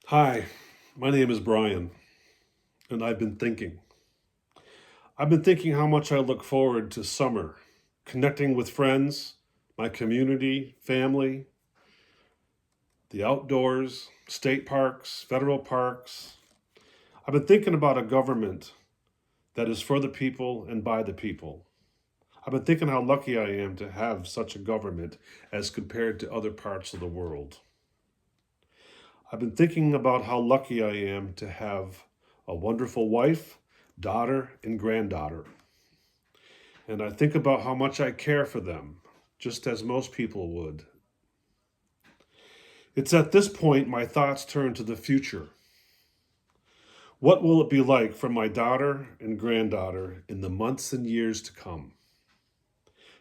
Hi, my name is Brian, and I've been thinking. I've been thinking how much I look forward to summer, connecting with friends, my community, family, the outdoors, state parks, federal parks. I've been thinking about a government that is for the people and by the people. I've been thinking how lucky I am to have such a government as compared to other parts of the world. I've been thinking about how lucky I am to have a wonderful wife, daughter, and granddaughter. And I think about how much I care for them, just as most people would. It's at this point my thoughts turn to the future. What will it be like for my daughter and granddaughter in the months and years to come?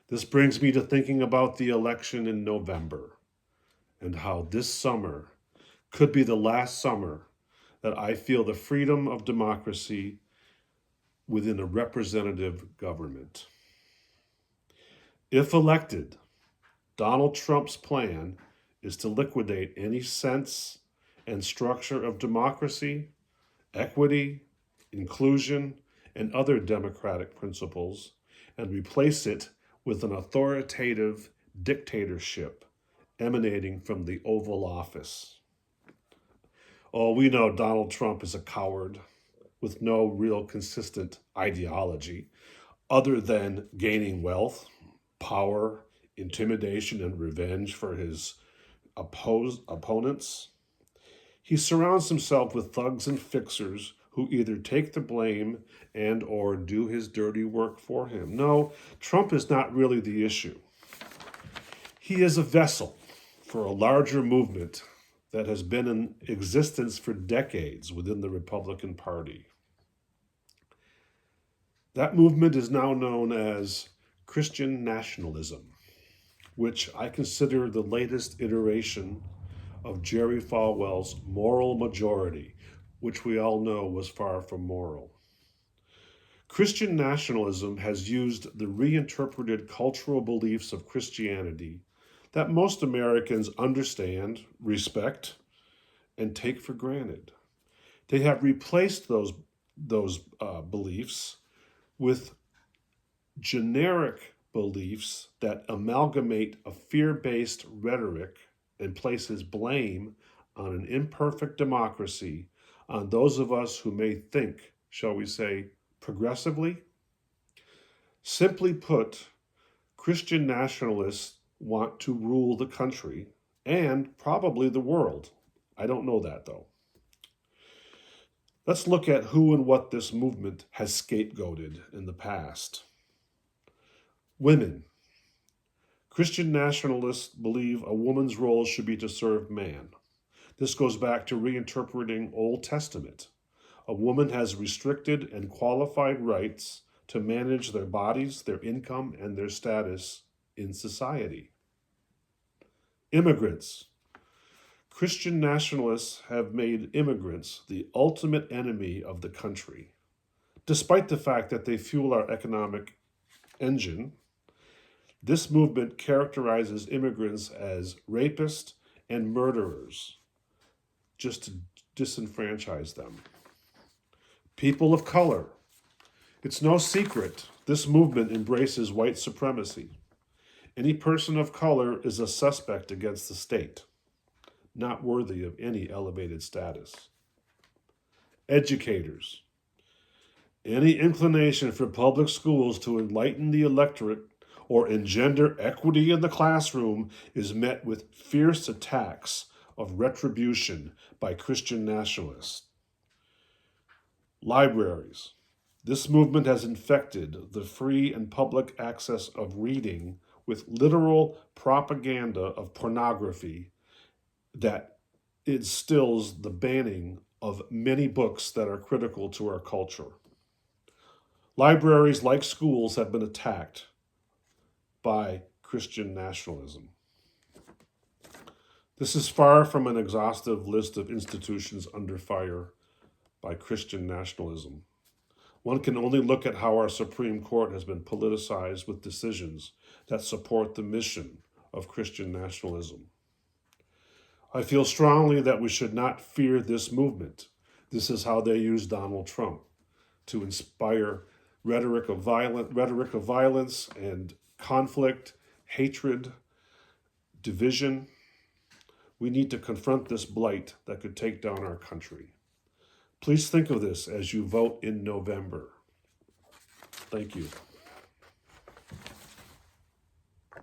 This brings me to thinking about the election in November and how this summer could be the last summer that I feel the freedom of democracy within a representative government. If elected, Donald Trump's plan is to liquidate any sense and structure of democracy, equity, inclusion, and other democratic principles and replace it with an authoritative dictatorship emanating from the Oval Office. Oh, we know Donald Trump is a coward with no real consistent ideology other than gaining wealth, power, intimidation, and revenge for his opponents. He surrounds himself with thugs and fixers who either take the blame and or do his dirty work for him. No, Trump is not really the issue. He is a vessel for a larger movement that has been in existence for decades within the Republican Party. That movement is now known as Christian Nationalism, which I consider the latest iteration of Jerry Falwell's moral majority, which we all know was far from moral. Christian nationalism has used the reinterpreted cultural beliefs of Christianity that most Americans understand, respect, and take for granted. They have replaced those beliefs with generic beliefs that amalgamate a fear based rhetoric and places blame on an imperfect democracy on those of us who may think, shall we say, progressively. Simply put, Christian nationalists want to rule the country and probably the world. I don't know that though. Let's look at who and what this movement has scapegoated in the past. Women. Christian nationalists believe a woman's role should be to serve man. This goes back to reinterpreting Old Testament. A woman has restricted and qualified rights to manage their bodies, their income, and their status in society. Immigrants. Christian nationalists have made immigrants the ultimate enemy of the country. Despite the fact that they fuel our economic engine, this movement characterizes immigrants as rapists and murderers, just to disenfranchise them. People of color. It's no secret this movement embraces white supremacy. Any person of color is a suspect against the state, not worthy of any elevated status. Educators. Any inclination for public schools to enlighten the electorate or engender equity in the classroom is met with fierce attacks of retribution by Christian nationalists. Libraries. This movement has infected the free and public access of reading with literal propaganda of pornography that instills the banning of many books that are critical to our culture. Libraries, like schools, have been attacked by Christian nationalism. This is far from an exhaustive list of institutions under fire by Christian nationalism. One can only look at how our Supreme Court has been politicized with decisions that support the mission of Christian nationalism. I feel strongly that we should not fear this movement. This is how they use Donald Trump to inspire rhetoric of violence and conflict, hatred, division. We need to confront this blight that could take down our country. Please think of this as you vote in November. Thank you.